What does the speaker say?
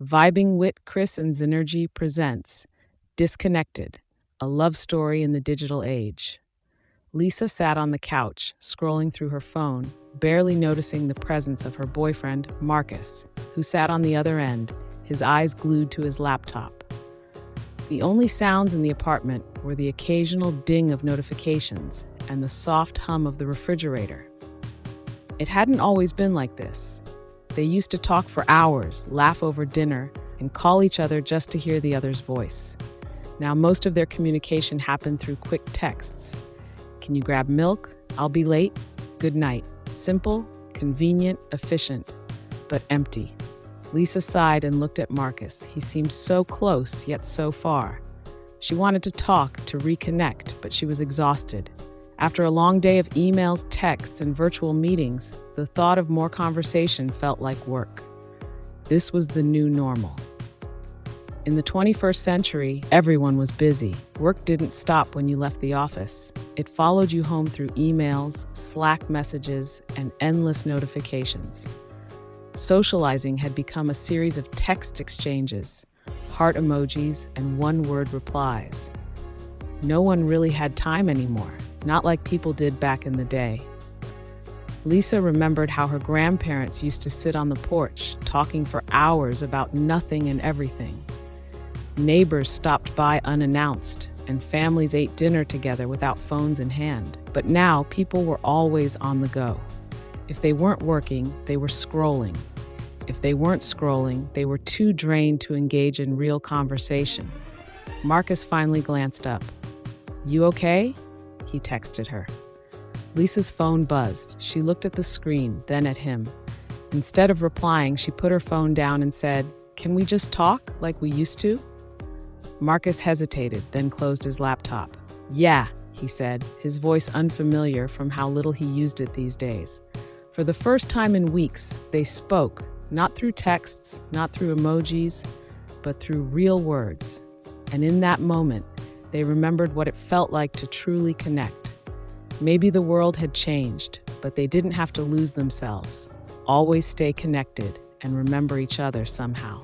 Vibing Wit, Chris and Zinergy presents Disconnected, a love story in the digital age. Lisa sat on the couch, scrolling through her phone, barely noticing the presence of her boyfriend, Marcus, who sat on the other end, his eyes glued to his laptop. The only sounds in the apartment were the occasional ding of notifications and the soft hum of the refrigerator. It hadn't always been like this. They used to talk for hours, laugh over dinner, and call each other just to hear the other's voice. Now, most of their communication happened through quick texts. Can you grab milk? I'll be late. Good night. Simple, convenient, efficient, but empty. Lisa sighed and looked at Marcus. He seemed so close, yet so far. She wanted to talk, to reconnect, but she was exhausted. After a long day of emails, texts, and virtual meetings, the thought of more conversation felt like work. This was the new normal. In the 21st century, everyone was busy. Work didn't stop when you left the office. It followed you home through emails, Slack messages, and endless notifications. Socializing had become a series of text exchanges, heart emojis, and one-word replies. No one really had time anymore, not like people did back in the day. Lisa remembered how her grandparents used to sit on the porch, talking for hours about nothing and everything. Neighbors stopped by unannounced, and families ate dinner together without phones in hand. But now, people were always on the go. If they weren't working, they were scrolling. If they weren't scrolling, they were too drained to engage in real conversation. Marcus finally glanced up. "You okay?" he texted her. Lisa's phone buzzed. She looked at the screen, then at him. Instead of replying, she put her phone down and said, "Can we just talk like we used to?" Marcus hesitated, then closed his laptop. "Yeah," he said, his voice unfamiliar from how little he used it these days. For the first time in weeks, they spoke, not through texts, not through emojis, but through real words. And in that moment, they remembered what it felt like to truly connect. Maybe the world had changed, but they didn't have to lose themselves. Always stay connected and remember each other somehow.